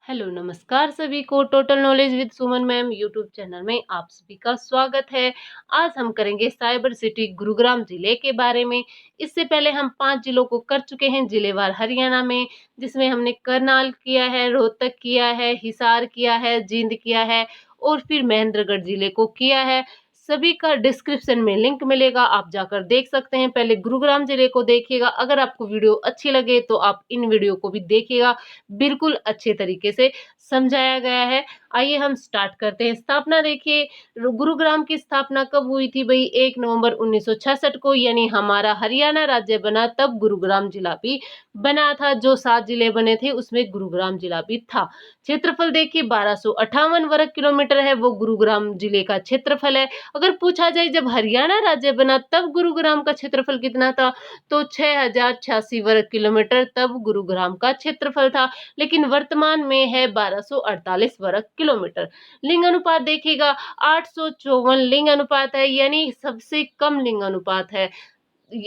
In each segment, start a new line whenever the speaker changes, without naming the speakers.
Hello नमस्कार सभी को। Total knowledge with Suman ma'am YouTube channel में आप सभी का स्वागत है। आज हम करेंगे साइबर सिटी गुरुग्राम जिले के बारे में। इससे पहले हम 5 जिलों को कर चुके हैं जिलेवार हरियाणा में, जिसमें हमने करनाल किया है, रोहतक किया है, हिसार किया है, जींद किया है और फिर महेंद्रगढ़ जिले को किया है। सभी का डिस्क्रिप्शन में लिंक मिलेगा, आप जाकर देख सकते हैं। पहले गुरुग्राम जिले को देखिएगा। अगर आपको वीडियो अच्छी लगे तो आप इन वीडियो को भी देखिएगा, बिल्कुल अच्छे तरीके से समझाया गया है। आइए हम स्टार्ट करते हैं। स्थापना देखिए, गुरुग्राम की स्थापना कब हुई थी भाई? 1 नवंबर 1966 को, यानी हमारा हरियाणा राज्य बना तब गुरुग्राम जिला भी बना था। जो 7 जिले बने थे उसमें गुरुग्राम जिला भी था। क्षेत्रफल देखिए 1258 वर्ग किलोमीटर है, वो गुरुग्राम जिले का क्षेत्रफल है। अगर पूछा जाए जब हरियाणा राज्य बना तब गुरुग्राम का क्षेत्रफल कितना था, तो 6086 वर्ग किलोमीटर तब गुरुग्राम का क्षेत्रफल था, लेकिन वर्तमान में है 1248 वर्ग किलोमीटर। लिंग अनुपात देखिएगा 854 लिंग अनुपात है, यानी सबसे कम लिंग अनुपात है।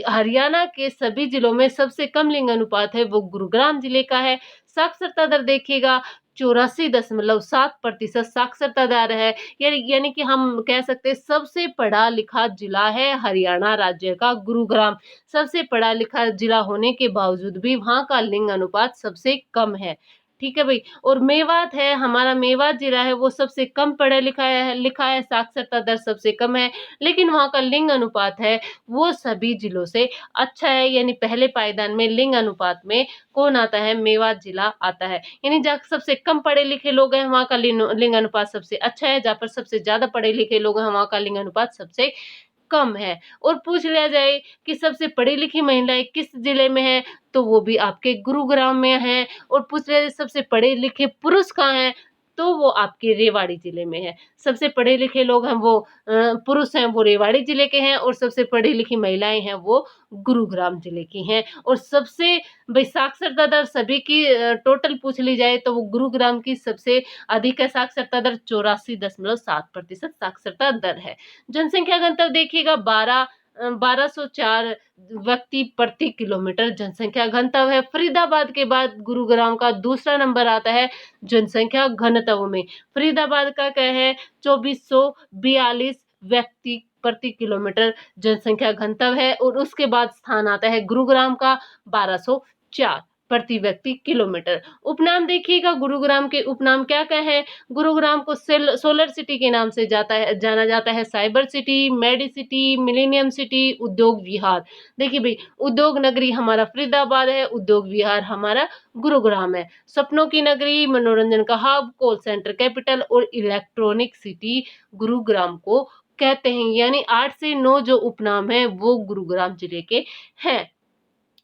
हरियाणा के सभी जिलों में सबसे कम लिंग अनुपात है वो गुरुग्राम जिले का है। साक्षरता दर देखिएगा 84.7% साक्षरता दर है। यानी कि हम कह सकते हैं सबसे पढ़ा लिखा जिला है हरियाणा राज्य का गुरुग्राम। सबसे पढ़ा लिखा जिला होने के बावजूद भी वहां का लिंग अनुपात सबसे कम है। ठीक है भाई। और मेवात है, हमारा मेवात जिला है, वो सबसे कम पढ़ा लिखा है, साक्षरता दर सबसे कम है, लेकिन वहां का लिंग अनुपात है वो सभी जिलों से अच्छा है। यानी पहले पायदान में लिंग अनुपात में कौन आता है? मेवात जिला आता है। यानी जहाँ सबसे कम पढ़े लिखे लोग हैं वहां का लिंग अनुपात सबसे अच्छा है, जहाँ पर सबसे ज्यादा पढ़े लिखे लोग हैं वहां का लिंग अनुपात सबसे कम है। और पूछ लिया जाए कि सबसे पढ़ी लिखी महिलाएं किस जिले में है, तो वो भी आपके गुरुग्राम में है। और पूछ लिया जाए सबसे पढ़े लिखे पुरुष कहाँ हैं, तो वो आपके रेवाड़ी जिले में है। सबसे पढ़े लिखे लोग हैं वो पुरुष हैं वो रेवाड़ी जिले के हैं, और सबसे पढ़ी लिखी महिलाएं हैं वो गुरुग्राम जिले की हैं। और सबसे भाई साक्षरता दर सभी की टोटल पूछ ली जाए तो वो गुरुग्राम की सबसे अधिक है। साक्षरता दर 84.7% साक्षरता दर है। जनसंख्या घनत्व देखिएगा 1204 व्यक्ति प्रति किलोमीटर जनसंख्या घनत्व है। फरीदाबाद के बाद गुरुग्राम का दूसरा नंबर आता है जनसंख्या घनत्व में। फरीदाबाद का क्या है? 2442 व्यक्ति प्रति किलोमीटर जनसंख्या घनत्व है। और उसके बाद स्थान आता है गुरुग्राम का 1204 प्रति व्यक्ति किलोमीटर। उपनाम देखिएगा, गुरुग्राम के उपनाम क्या क्या है? गुरुग्राम को सोलर सिटी के नाम से जाना जाता है, cyber city, medi city, millennium city, Udyog Vihar. देखिए भाई, उद्योग नगरी हमारा फरीदाबाद है, उद्योग विहार हमारा गुरुग्राम है। सपनों की नगरी, मनोरंजन का हब, कॉल सेंटर कैपिटल और इलेक्ट्रॉनिक सिटी गुरुग्राम को कहते हैं। यानी 8 से 9 जो उपनाम है वो गुरुग्राम जिले के हैं।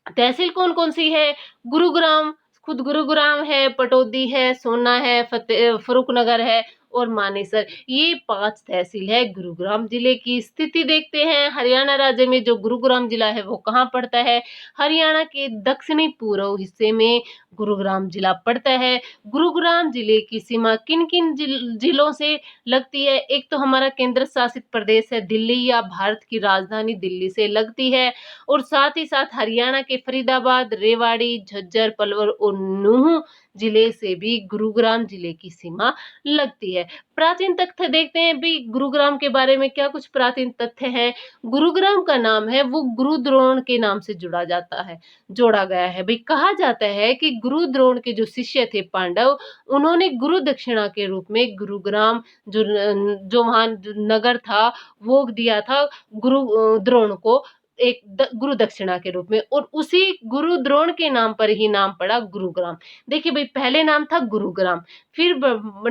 तहसील कौन कौन सी है? गुरुग्राम, खुद गुरुग्राम है, पटौदी है, सोना है, फरुखनगर है और मानेसर। ये 5 तहसील है गुरुग्राम जिले की। स्थिति देखते हैं, हरियाणा राज्य में जो गुरुग्राम जिला है वो कहाँ पड़ता है? हरियाणा के दक्षिणी पूर्व हिस्से में गुरुग्राम जिला पड़ता है। गुरुग्राम जिले की सीमा किन किन जिलों से लगती है? एक तो हमारा केंद्र शासित प्रदेश है दिल्ली, या भारत की राजधानी दिल्ली से लगती है। और साथ ही साथ हरियाणा के फरीदाबाद, रेवाड़ी, झज्जर, पलवल और नूंह जिले से भी गुरुग्राम जिले की सीमा लगती है। प्राचीन तथ्य देखते हैं भी गुरुग्राम के बारे में, क्या कुछ प्राचीन तथ्य हैं। गुरुग्राम का नाम है वो गुरु द्रोण के नाम से जोड़ा गया है भाई। कहा जाता है कि गुरु द्रोण के जो शिष्य थे पांडव, उन्होंने गुरु दक्षिणा के रूप में गुरुग्राम जो वहां नगर था वो दिया था गुरु द्रोण को, एक गुरु दक्षिणा के रूप में। और उसी गुरु द्रोण के नाम पर ही नाम पड़ा गुरुग्राम। देखिए भाई, पहले नाम था गुरुग्राम, फिर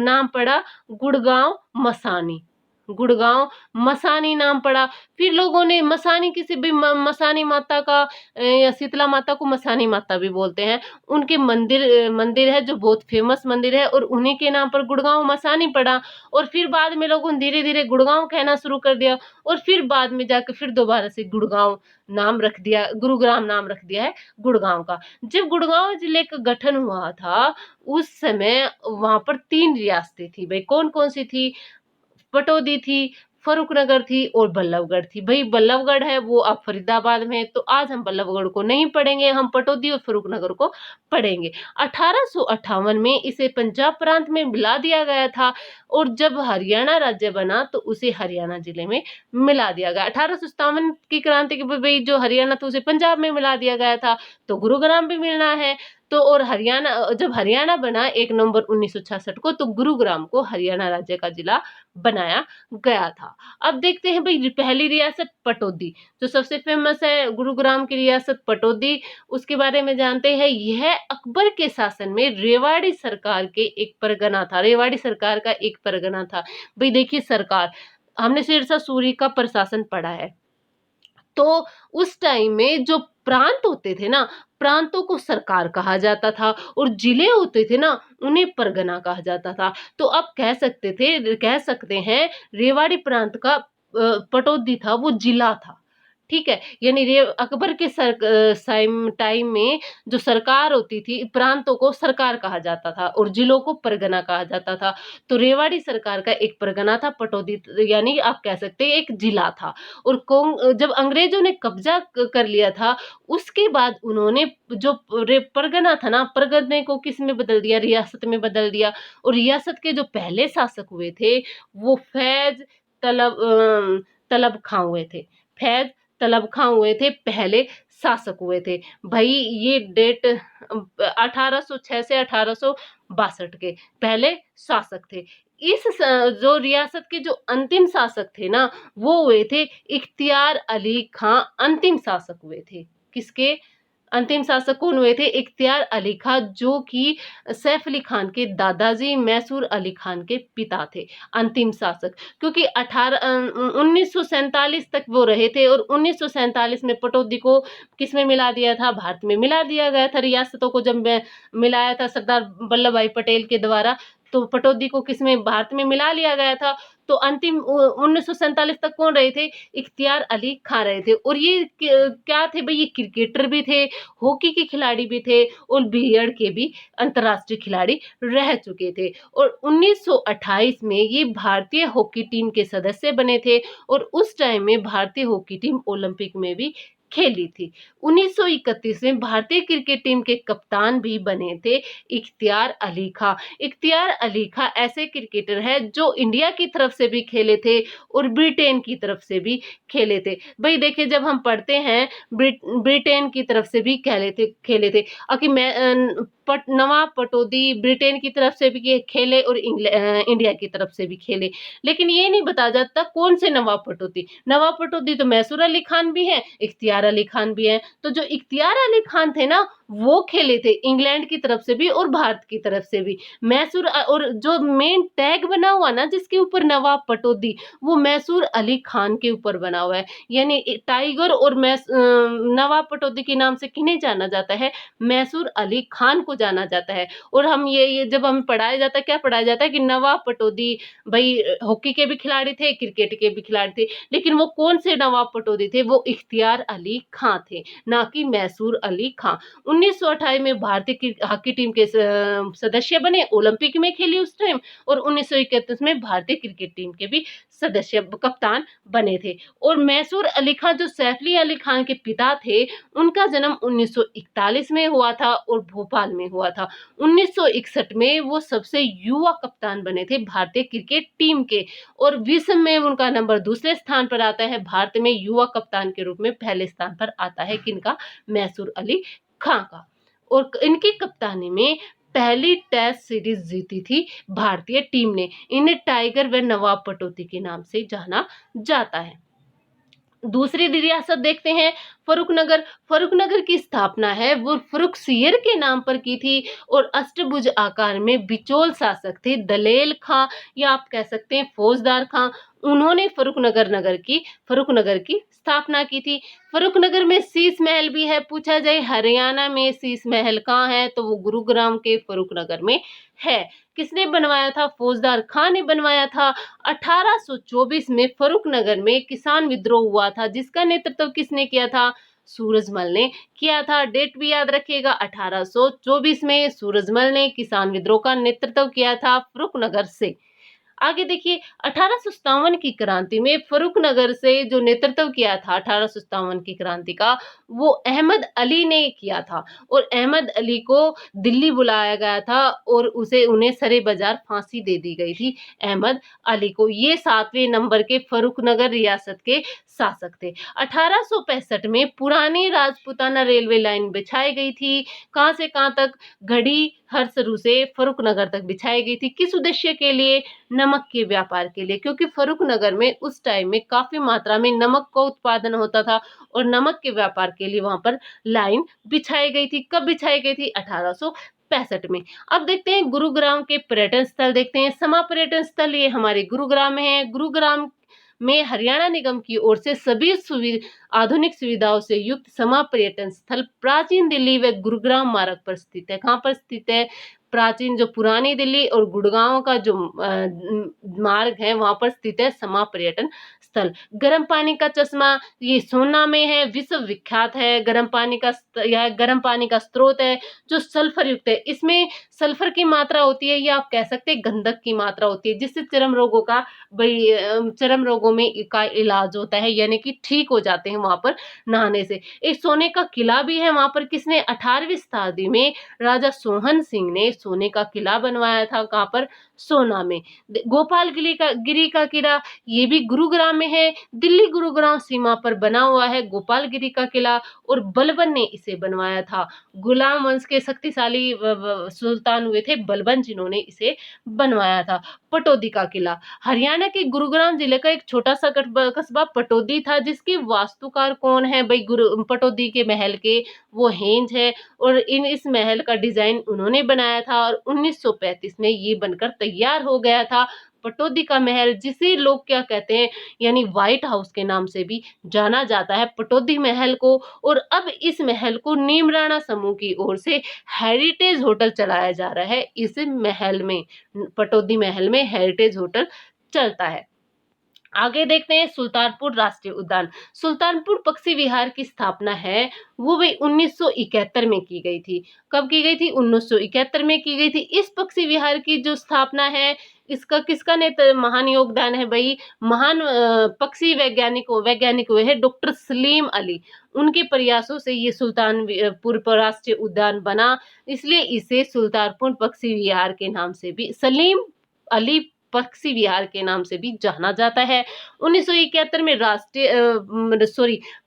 नाम पड़ा गुड़गांव मसानी। गुड़गांव मसानी नाम पड़ा। फिर लोगों ने मसानी, किसी भी मसानी माता का या शीतला माता को मसानी माता भी बोलते हैं, उनके मंदिर है जो बहुत फेमस मंदिर है, और उन्हीं के नाम पर गुड़गांव मसानी पड़ा। और फिर बाद में लोगों ने धीरे धीरे गुड़गांव कहना शुरू कर दिया, और फिर बाद में जाकर फिर दोबारा से गुड़गांव नाम रख दिया, गुरुग्राम नाम रख दिया है गुड़गांव का। जब गुड़गांव जिले का गठन हुआ था उस समय वहां पर 3 रियासतें थी भाई। कौन कौन सी थी? पटौदी थी, फर्रुखनगर थी और बल्लभगढ़ थी। भई बल्लभगढ़ है वो अब फरीदाबाद में है, तो आज हम बल्लभगढ़ को नहीं पढ़ेंगे, हम पटौदी और फर्रुखनगर को पढ़ेंगे। 1858 में इसे पंजाब प्रांत में मिला दिया गया था और जब हरियाणा राज्य बना तो उसे हरियाणा जिले में मिला दिया गया। 1857 की क्रांति के भाई जो हरियाणा था उसे पंजाब में मिला दिया गया था, तो गुरुग्राम भी मिलना है। तो और हरियाणा जब हरियाणा बना 1 नवंबर 1966 को, तो गुरुग्राम को हरियाणा राज्य का जिला बनाया गया था। अब देखते हैं भाई पहली रियासत पटौदी, जो सबसे फेमस है गुरुग्राम की रियासत पटौदी, उसके बारे में जानते हैं। यह अकबर के शासन में रेवाड़ी सरकार के एक परगना था, रेवाड़ी सरकार का एक परगना था। भाई देखिए सरकार, हमने शेरशाह सूरी का प्रशासन पढ़ा है, तो उस टाइम में जो प्रांत होते थे ना, प्रांतों को सरकार कहा जाता था और जिले होते थे ना, उन्हें परगना कहा जाता था। तो आप कह सकते हैं रेवाड़ी प्रांत का पटौदी था वो जिला था। ठीक है, यानी रे अकबर के टाइम में जो सरकार होती थी, प्रांतों को सरकार कहा जाता था और जिलों को परगना कहा जाता था। तो रेवाड़ी सरकार का एक परगना था पटौदी, यानी आप कह सकते हैं एक जिला था। और जब अंग्रेजों ने कब्जा कर लिया था, उसके बाद उन्होंने जो परगना था ना, परगने को किस में बदल दिया, रियासत में बदल दिया। और रियासत के जो पहले शासक हुए थे वो फैज तलब खां हुए थे। फैज तलब खां हुए थे, पहले शासक हुए थे। भाई ये डेट 1806 से 1862 के पहले शासक थे। जो रियासत के जो अंतिम शासक थे ना, वो हुए थे इख्तियार अली खां, अंतिम शासक हुए थे। किसके अंतिम शासक कौन हुए थे? इख्तियार अली खां, जो कि सैफ अली खान के दादाजी मैसूर अली खान के पिता थे, अंतिम शासक। क्योंकि 1947 तक वो रहे थे और 1947 में पटौदी को किस में मिला दिया था? भारत में मिला दिया गया था। रियासतों को जब मिलाया था सरदार वल्लभ भाई पटेल के द्वारा, तो पटौदी को किस में? भारत में मिला लिया गया था। तो अंतिम 1947 तक कौन रहे थे? इख्तियार अली खां रहे थे। और ये क्या थे भाई? ये क्रिकेटर भी थे, हॉकी के खिलाड़ी भी थे और बिलियर्ड के भी अंतर्राष्ट्रीय खिलाड़ी रह चुके थे। और 1928 में ये भारतीय हॉकी टीम के सदस्य बने थे और उस टाइम में भारतीय हॉकी टीम ओलंपिक में भी खेली थी। 1931 में भारतीय क्रिकेट टीम के कप्तान भी बने थे इख्तियार अली खां। इख्तियार अली खां ऐसे क्रिकेटर हैं जो इंडिया की तरफ से भी खेले थे और ब्रिटेन की तरफ से भी खेले थे। भाई देखिए जब हम पढ़ते हैं ब्रिटेन की तरफ से भी खेले थे। नवाब पटौदी ब्रिटेन की तरफ से भी खेले और इंडिया की तरफ से भी खेले। लेकिन ये नहीं बताया जाता कौन से नवाब पटौदी। नवाब पटौदी तो मैसूर अली खान भी है, इख्तियार अली खान भी है। तो जो इख्तियार अली खान थे ना, वो खेले थे इंग्लैंड की तरफ से भी और भारत की तरफ से भी। और जो मेन टैग बना हुआ ना जिसके ऊपर नवाब पटौदी, वो मैसूर अली खान के ऊपर बना हुआ है। यानी टाइगर और नवाब पटौदी के नाम से किन्हें जाना जाता है? मैसूर अली खान को जाना जाता है। और हम ये जब हम पढ़ाया जाता है, क्या पढ़ाया जाता है कि नवाब पटौदी भाई हॉकी के भी खिलाड़ी थे, क्रिकेट के भी खिलाड़ी थे। लेकिन वो कौन से नवाब पटौदी थे? वो इख्तियार अली खां थे, ना कि मैसूर अली खां। 1928 में भारतीय हॉकी टीम के सदस्य बने, ओलंपिक में खेली उस टाइम। और 1931 में भारतीय क्रिकेट टीम के भी सदस्य कप्तान बने थे। और मैसूर अली खां जो सैफ अली खान के पिता थे, उनका जन्म 1941 में हुआ था और भोपाल में हुआ था। 1961 में वो सबसे युवा कप्तान बने थे भारतीय क्रिकेट टीम के और विश्व में उनका नंबर दूसरे स्थान पर आता है। भारत में युवा कप्तान के रूप में पहले स्थान पर आता है किनका? मैसूर अली खां का। और इनकी कप्तानी में पहली टेस्ट सीरीज जीती थी भारतीय टीम ने। इन्हें टाइगर व नवाब पटौदी के नाम से जाना जाता है। दूसरी रियासत देखते हैं फर्रुखनगर। फर्रुखनगर की स्थापना है वो फर्रुखसियर के नाम पर की थी और अष्टभुज आकार में बिचौल शासक थे दलेल खां, या आप कह सकते हैं फौजदार खां। उन्होंने फर्रुखनगर की स्थापना की थी। फर्रुखनगर में शीश महल भी है। पूछा जाए हरियाणा में शीश महल कहाँ है, तो वो गुरुग्राम के फर्रुखनगर में है। किसने बनवाया था? फौजदार खां ने बनवाया था। 1824 में फर्रुखनगर में किसान विद्रोह हुआ था, जिसका नेतृत्व किसने किया था? सूरजमल ने किया था। डेट भी याद रखिएगा, 1824 में सूरजमल ने किसान विद्रोह का नेतृत्व किया था फर्रुखनगर से। आगे देखिए 1857 की क्रांति में फर्रुखनगर से जो नेतृत्व किया था 1857 की क्रांति का, वो अहमद अली ने किया था और अहमद अली को दिल्ली बुलाया गया था और उसे उन्हें सरे बाजार फांसी दे दी गई थी अहमद अली को। ये 7वें नंबर के फर्रुखनगर रियासत के शासक थे। 1865 में पुरानी राजपूताना रेलवे लाइन बिछाई गई थी। कहाँ से कहाँ तक? घड़ी हरसरू से फर्रुखनगर तक बिछाई गई थी। किस उद्देश्य के लिए? नमक के व्यापार के लिए, क्योंकि फर्रुखनगर में उस टाइम में काफी मात्रा में नमक का उत्पादन होता था और नमक के व्यापार के लिए वहां पर लाइन बिछाई गई थी। कब बिछाई गई थी? 1865 में। अब देखते हैं गुरुग्राम के पर्यटन स्थल देखते हैं। समा पर्यटन स्थल ये हमारे गुरुग्राम में है। गुरुग्राम में हरियाणा निगम की ओर से सभी आधुनिक सुविधाओं से युक्त समा पर्यटन स्थल प्राचीन दिल्ली व गुरुग्राम मार्ग पर स्थित है। कहाँ पर स्थित है? प्राचीन जो पुरानी दिल्ली और गुड़गांव का जो मार्ग है वहां पर स्थित है समा पर्यटन स्थल। गर्म पानी का चश्मा ये सोना में है, विश्व विख्यात है। गर्म पानी का यह गर्म पानी का स्रोत है जो सल्फर युक्त है। इसमें सल्फर की मात्रा होती है या आप कह सकते हैं गंधक की मात्रा होती है, जिससे चर्म रोगों का चर्म रोगों में का इलाज होता है, यानी कि ठीक हो जाते हैं वहां पर नहाने से। एक सोने का किला भी है वहां पर। किसने? 18वीं शताब्दी में राजा सोहन सिंह ने सोने का किला बनवाया था। कहां पर? सोना में। गोपाल गिरी का किला ये भी गुरुग्राम में है। दिल्ली गुरुग्राम सीमा पर बना हुआ है गोपालगिरी का किला और बलबन ने इसे बनवाया था। गुलाम वंश के शक्तिशाली सुल्तान हुए थे बलबन, जिन्होंने इसे बनवाया था। पटौदी का किला हरियाणा के गुरुग्राम जिले का एक छोटा सा कस्बा पटौदी था, जिसके वास्तुकार कौन है भाई? पटौदी के महल के वो हेंज है और इस महल का डिजाइन उन्होंने बनाया था और 1935 में ये बनकर तैयार हो गया था। पटौदी का महल, जिसे लोग क्या कहते हैं, यानी व्हाइट हाउस के नाम से भी जाना जाता है पटौदी महल को। और अब इस महल को नीमराणा समूह की ओर से हेरिटेज होटल चलाया जा रहा है। इस महल में, पटौदी महल में हेरिटेज होटल चलता है। आगे देखते हैं सुल्तानपुर राष्ट्रीय उद्यान। सुल्तानपुर पक्षी विहार की स्थापना है वो भी 1971 में की गई थी। कब की गई थी? 1971 में की गई थी। इस पक्षी विहार की जो स्थापना है, इसका किसका महान योगदान है भाई? महान पक्षी वैज्ञानिक हुए हैं डॉक्टर सलीम अली। उनके प्रयासों से ये सुल्तानपुर राष्ट्रीय उद्यान बना, इसलिए इसे सुल्तानपुर पक्षी विहार के नाम से भी, सलीम अली पक्षी विहार के नाम से भी जाना जाता है। 1971 में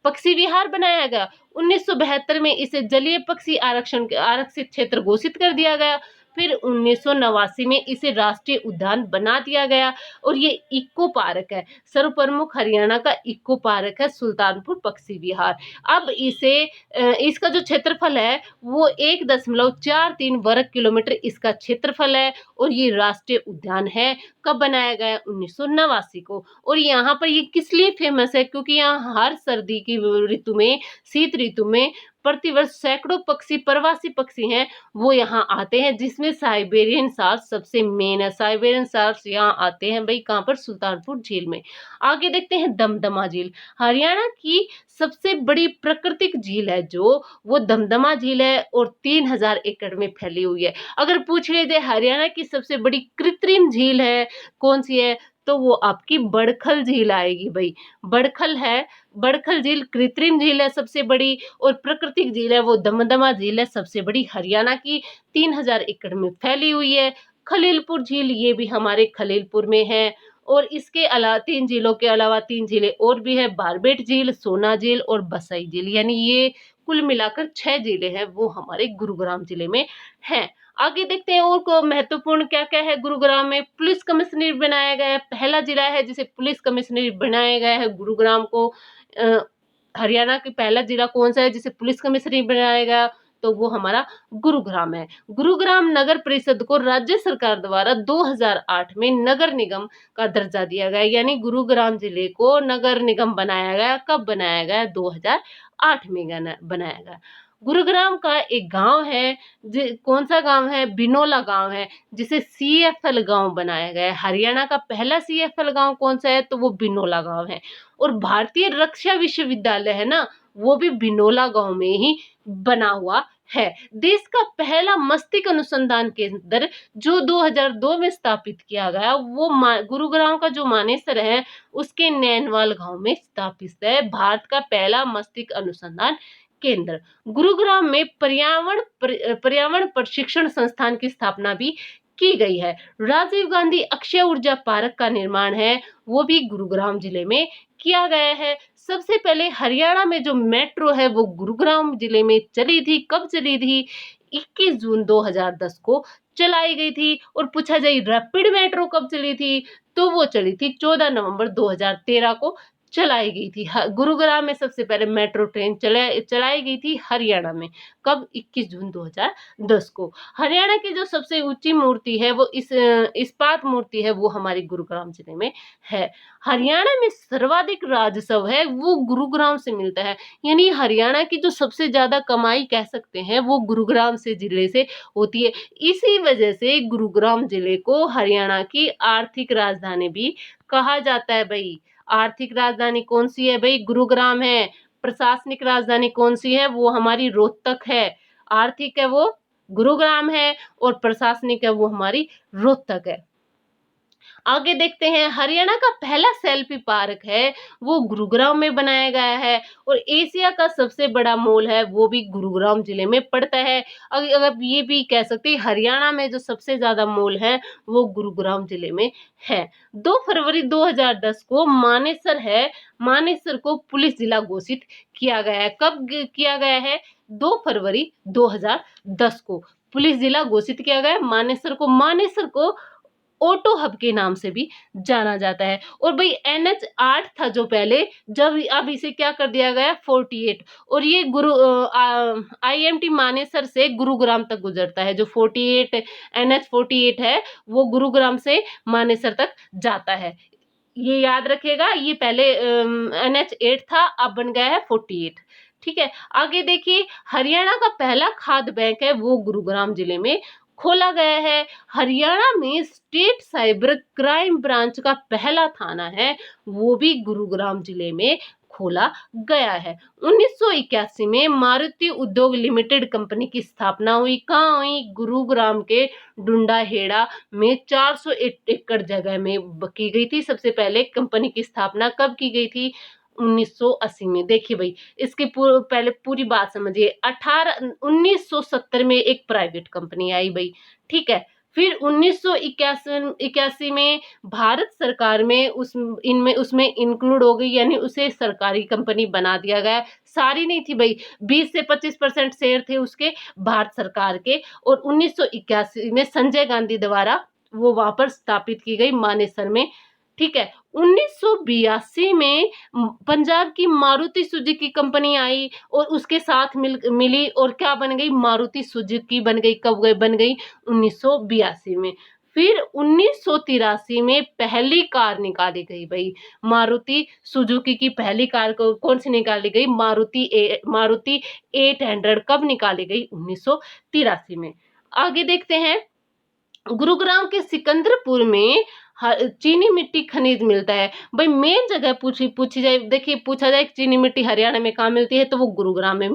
पक्षी विहार बनाया गया। 1972 में इसे जलीय पक्षी आरक्षित क्षेत्र घोषित कर दिया गया। फिर 1989 में इसे राष्ट्रीय उद्यान बना दिया गया और ये इको पार्क है। सर्वप्रमुख हरियाणा का इको पार्क है सुल्तानपुर पक्षी विहार। अब इसका जो क्षेत्रफल है वो 1.43 वर्ग किलोमीटर इसका क्षेत्रफल है और ये राष्ट्रीय उद्यान है। कब बनाया गया? 1989 को। और यहाँ पर ये किस लिए फेमस है? क्योंकि यहाँ हर सर्दी की ऋतु में, शीत ऋतु में प्रतिवर्ष सैकड़ों प्रवासी पक्षी हैं वो यहाँ आते हैं, जिसमें साइबेरियन सार्स सबसे मेन है। साइबेरियन सार्स यहाँ आते हैं भाई, कहाँ पर? सुल्तानपुर झील में। आगे देखते हैं दमदमा झील। हरियाणा की सबसे बड़ी प्राकृतिक झील है जो वो दमदमा झील है और 3000 एकड़ में फैली हुई है। अगर पूछ लीजिए हरियाणा की सबसे बड़ी कृत्रिम झील है कौन सी है, तो वो आपकी बड़खल झील आएगी भाई। बड़खल है, बड़खल झील कृत्रिम झील है सबसे बड़ी, और प्राकृतिक झील है वो दमदमा झील है सबसे बड़ी, हरियाणा की 3000 एकड़ में फैली हुई है। खलीलपुर झील ये भी हमारे खलीलपुर में है। और इसके अलावा 3 झीलों के अलावा 3 झीलें और भी है, बारबेट झील, सोना झील और बसई झील, यानी ये कुल मिलाकर 6 झीलें हैं वो हमारे गुरुग्राम जिले में हैं। आगे देखते हैं और को महत्वपूर्ण क्या क्या है गुरुग्राम में। पुलिस कमिश्नरेट बनाया गया है, पहला जिला है जिसे पुलिस कमिश्नरेट बनाया गया है गुरुग्राम को। हरियाणा का पहला जिला कौन सा है जिसे पुलिस कमिश्नरेट बनाया गया, तो वो हमारा गुरुग्राम है। गुरुग्राम नगर परिषद को राज्य सरकार द्वारा 2008 में नगर निगम का दर्जा दिया गया, यानी गुरुग्राम जिले को नगर निगम बनाया गया। कब बनाया गया? 2008 में बनाया गया। गुरुग्राम का एक गांव है, कौन सा गांव है? बिनोला गांव है, जिसे CFL गांव बनाया गया है। हरियाणा का पहला CFL गांव कौन सा है? तो वो बिनोला गांव है। और भारतीय रक्षा विश्वविद्यालय है ना, वो भी बिनोला गांव में ही बना हुआ है। देश का पहला मस्तिष्क अनुसंधान केंद्र जो 2002 में स्थापित किया गया, वो गुरुग्राम का जो मानेसर है उसके नैनवाल गांव में स्थापित है। भारत का पहला मस्तिष्क अनुसंधान केंद्र। गुरुग्राम में पर्यावरण प्रशिक्षण संस्थान की स्थापना भी की गई है। राजीव गांधी अक्षय ऊर्जा पार्क का निर्माण है, वो भी गुरुग्राम जिले में किया गया है। सबसे पहले हरियाणा में जो मेट्रो है वो गुरुग्राम जिले में चली थी। कब चली थी? 21 जून 2010 को चलाई गई थी। और पूछा जाए रैपिड मेट्रो कब चली थी, तो वो चली थी 14 नवंबर 2013 को चलाई गई थी। गुरुग्राम में सबसे पहले मेट्रो ट्रेन चलाई गई थी हरियाणा में। कब? 21 जून 2010 को। हरियाणा की जो सबसे ऊंची मूर्ति है वो इस्पात मूर्ति है, वो हमारी गुरुग्राम जिले में है। हरियाणा में सर्वाधिक राजस्व है वो गुरुग्राम से मिलता है, यानी हरियाणा की जो सबसे ज्यादा कमाई कह सकते हैं वो गुरुग्राम से जिले से होती है। इसी वजह से गुरुग्राम जिले को हरियाणा की आर्थिक राजधानी भी कहा जाता है भाई। आर्थिक राजधानी कौन सी है भाई? गुरुग्राम है। प्रशासनिक राजधानी कौन सी है? वो हमारी रोहतक है। आर्थिक है वो गुरुग्राम है और प्रशासनिक है वो हमारी रोहतक है। आगे देखते हैं, हरियाणा का पहला सेल्फी पार्क है वो गुरुग्राम में बनाया गया है। और एशिया का सबसे बड़ा मॉल है वो भी गुरुग्राम जिले में पड़ता है। अगर ये भी कह सकते हैं हरियाणा में जो सबसे ज्यादा मॉल है वो गुरुग्राम जिले में है। 2 फरवरी 2010 को मानेसर को पुलिस जिला घोषित किया गया है। कब किया गया है? 2 फरवरी 2010 को पुलिस जिला घोषित किया गया है मानेसर को। मानेसर को ऑटो हब के नाम से भी जाना जाता है। और भाई NH8 था जो पहले, जब अब इसे क्या कर दिया गया 48। और ये IMT मानेसर से गुरुग्राम तक गुजरता है। जो 48 NH48 है वो गुरुग्राम से मानेसर तक जाता है। ये याद रखेगा, ये पहले NH8 था, अब बन गया है 48। ठीक है, आगे देखिए, हरियाणा का पहला खाद्य बैंक है वो गुरुग्राम जिले में खोला गया है। हरियाणा में स्टेट साइबर क्राइम ब्रांच का पहला थाना है वो भी गुरुग्राम जिले में खोला गया है। 1981 में मारुति उद्योग लिमिटेड कंपनी की स्थापना हुई। कहाँ हुई? गुरुग्राम के डुंडाहेड़ा में 400 एकड़ जगह में की गई थी। सबसे पहले कंपनी की स्थापना कब की गई थी? 1980 में। देखिए भाई, इसकी पहले पूरी बात समझिए। 1970 में एक प्राइवेट कंपनी आई भाई, ठीक है। फिर 1981 में भारत सरकार में उसमें इंक्लूड हो गई, यानी उसे सरकारी कंपनी बना दिया गया। सारी नहीं थी भाई, 20 से 25% शेयर थे उसके भारत सरकार के। और 1981 में संजय गांधी द्वारा वो वहां पर स्थापित की गई मानेसर में, ठीक है। 1982 में पंजाब की मारुति सुजुकी कंपनी आई और उसके साथ मिली और क्या बन गई? मारुति सुजुकी बन गई। कब बन गई? 1982 में। फिर 1983 में पहली कार निकाली गई भाई, मारुति सुजुकी की पहली कार को कौन सी निकाली गई? मारुति 800 कब निकाली गई? 1983 में। आगे देखते हैं, गुरुग्राम के सिकंदरपुर में चीनी मिट्टी खनिज मिलता है। भाई मेन जगह पूछी जाए, देखिए पूछा जाए चीनी मिट्टी हरियाणा में कहाँ मिलती है, तो वो गुरुग्राम में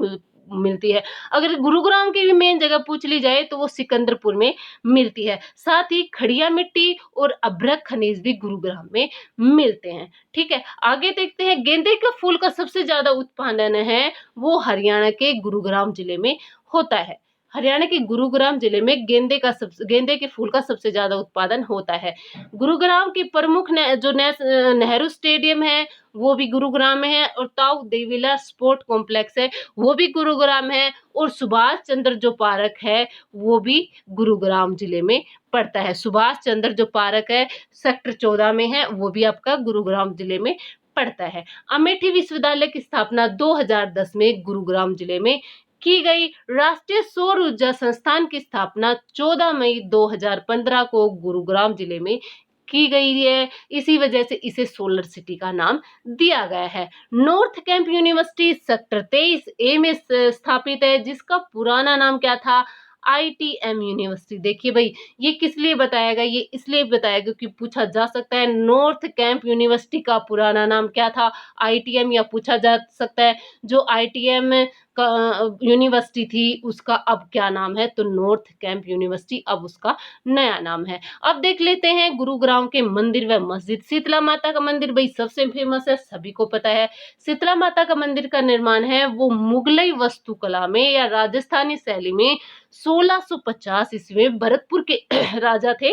मिलती है। अगर गुरुग्राम की भी मेन जगह पूछ ली जाए तो वो सिकंदरपुर में मिलती है। साथ ही खड़िया मिट्टी और अभ्रक खनिज भी गुरुग्राम में मिलते हैं। ठीक है, आगे देखते हैं, गेंदे का फूल का सबसे ज्यादा उत्पादन है वो हरियाणा के गुरुग्राम जिले में होता है। हरियाणा के गुरुग्राम जिले में गेंदे के फूल का सबसे ज्यादा उत्पादन होता है। गुरुग्राम की प्रमुख जो नेहरू स्टेडियम है वो भी गुरुग्राम में है। और ताऊ देवीला स्पोर्ट कॉम्प्लेक्स है वो भी गुरुग्राम है। और सुभाष चंद्र जो पार्क है वो भी गुरुग्राम जिले में पड़ता है। सुभाष चंद्र जो पार्क है सेक्टर 14 में है, वो भी आपका गुरुग्राम जिले में पड़ता है। अमेठी विश्वविद्यालय की स्थापना 2010 में गुरुग्राम जिले में की गई। राष्ट्रीय सौर ऊर्जा संस्थान की स्थापना 14 मई 2015 को गुरुग्राम जिले में की गई है। इसी वजह से इसे सोलर सिटी का नाम दिया गया है। North camp university sector 23A में स्थापित है, जिसका पुराना नाम क्या था? ITM university. देखिए भाई, ये किस लिए बताया गया? ये इसलिए बताया क्योंकि पूछा जा सकता है नॉर्थ कैंप यूनिवर्सिटी का पुराना नाम क्या था? ITM, या पूछा जा सकता है जो ITM यूनिवर्सिटी थी उसका अब क्या नाम है, तो नॉर्थ कैंप यूनिवर्सिटी अब उसका नया नाम है। अब देख लेते हैं गुरुग्राम के मंदिर व मस्जिद। शीतला माता का मंदिर भाई सबसे फेमस है, सभी को पता है। शीतला माता का मंदिर का निर्माण है वो मुगलई वास्तुकला में या राजस्थानी शैली में 1650 ईस्वी में भरतपुर के राजा थे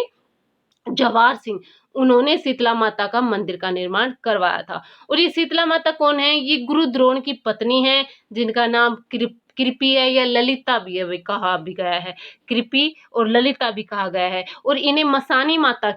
जवाहर सिंह, उन्होंने शीतला माता का मंदिर का निर्माण करवाया था। और ये शीतला माता कौन है, ये गुरु द्रोण की पत्नी है जिनका नाम कृपी है या ललिता भी है, वे कहा भी गया है, कृपी और ललिता भी कहा गया है। और इन्हें मसानी माता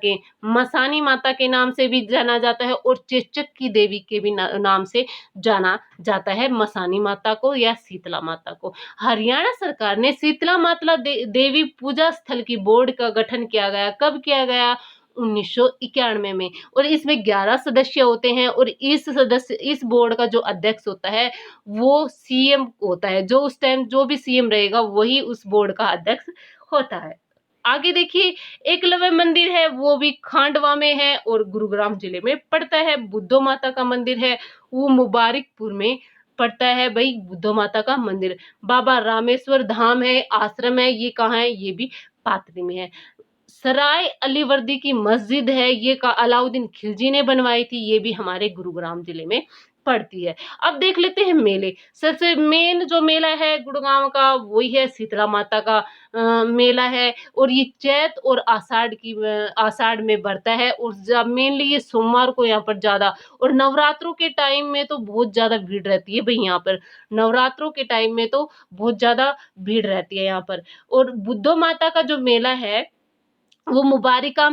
के नाम से भी जाना जाता है और चेचक की देवी के भी नाम से जाना जाता है मसानी माता को या शीतला माता को। हरियाणा सरकार ने शीतला माता देवी पूजा स्थल की बोर्ड का गठन किया गया, कब किया गया, 1991 में। और इसमें 11 सदस्य होते हैं और इस बोर्ड का जो अध्यक्ष होता है वो सीएम होता है, जो उस टाइम जो भी सीएम रहेगा वही उस बोर्ड का अध्यक्ष होता है। आगे देखिए, एकलव्य मंदिर है वो भी खांडवा में है और गुरुग्राम जिले में पड़ता है। बुद्धो माता का मंदिर है वो मुबारकपुर में पड़ता है भाई, बुद्धो माता का मंदिर। बाबा रामेश्वर धाम है, आश्रम है, ये कहाँ है, ये भी पातरी में है। सराय अलीवर्दी की मस्जिद है, ये का अलाउद्दीन खिलजी ने बनवाई थी, ये भी हमारे गुरुग्राम जिले में पड़ती है। अब देख लेते हैं मेले। सबसे मेन जो मेला है गुड़गांव का वही है शीतला माता का मेला है और ये चैत और आषाढ़ में बढ़ता है और जब मेनली ये सोमवार को यहाँ पर ज्यादा, और नवरात्रों के टाइम में तो बहुत ज्यादा भीड़ रहती है भाई यहाँ पर, नवरात्रों के टाइम में तो बहुत ज्यादा भीड़ रहती है यहाँ पर। और बुद्धो माता का जो मेला है वो मुबारकपुर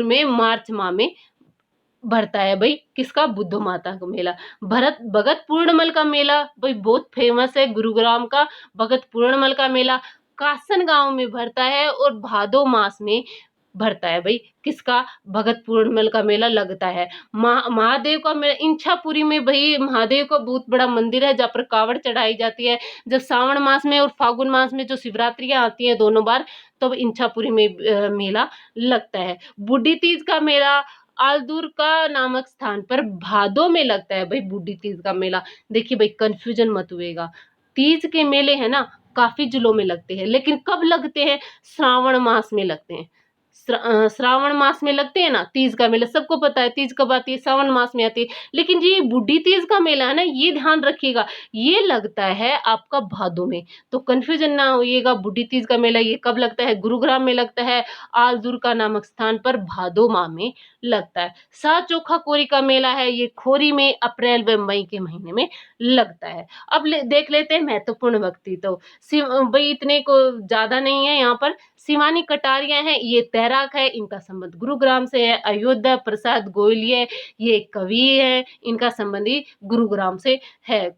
में मार्च माह में भरता है भाई, किसका, बुद्धो माता का मेला। भगत पूर्णमल का मेला भाई बहुत फेमस है गुरुग्राम का, भगत पूर्णमल का मेला कासन गांव में भरता है और भादो मास में भरता है भाई, किसका, भगत पूर्णमल का मेला लगता है। महादेव का मेला इंछापुरी में भाई, महादेव का बहुत बड़ा मंदिर है जहाँ पर कावड़ चढ़ाई जाती है। जब सावन मास में और फागुन मास में जो शिवरात्रियां आती हैं दोनों बार, तब इंछापुरी में मेला लगता है। बूढ़ी तीज का मेला आलदूर का नामक स्थान पर भादो में लगता है भाई, बूढ़ी तीज का मेला। देखिए भाई कंफ्यूजन मत हुएगा, तीज के मेले है ना काफी जिलों में लगते हैं, लेकिन कब लगते हैं, श्रावण मास में लगते हैं। श्रावण मास में लगते हैं ना तीज का मेला, सबको पता है तीज कब आती है, श्रावण मास में आती है। लेकिन ये बूढ़ी तीज का मेला है ना, ये ध्यान रखिएगा, ये लगता है आपका भादो में, तो कंफ्यूजन ना होइएगा। बूढ़ी तीज का मेला ये कब लगता है, गुरुग्राम में लगता है, आलदूर का नामक स्थान पर भादो माह में लगता है। सात चोखा कोरी का मेला है, ये खोरी में अप्रैल व मई के महीने में लगता है। अब देख लेते हैं महत्वपूर्ण व्यक्ति, तो भाई इतने को ज्यादा नहीं है यहाँ पर। शिवानी कटारिया हैं, ये तैराक है, इनका संबंध गुरुग्राम से है। अयोध्या प्रसाद गोयलिया, ये कवि है, इनका संबंध ही गुरुग्राम से है।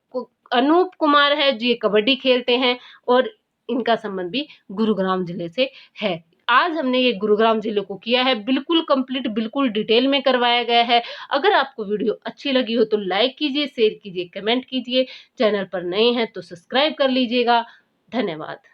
अनूप कुमार है जो ये कबड्डी खेलते हैं और इनका संबंध भी गुरुग्राम जिले से है। आज हमने ये गुरुग्राम जिले को किया है बिल्कुल कंप्लीट, बिल्कुल डिटेल में करवाया गया है। अगर आपको वीडियो अच्छी लगी हो तो लाइक कीजिए, शेयर कीजिए, कमेंट कीजिए। चैनल पर नए हैं तो सब्सक्राइब कर लीजिएगा। धन्यवाद।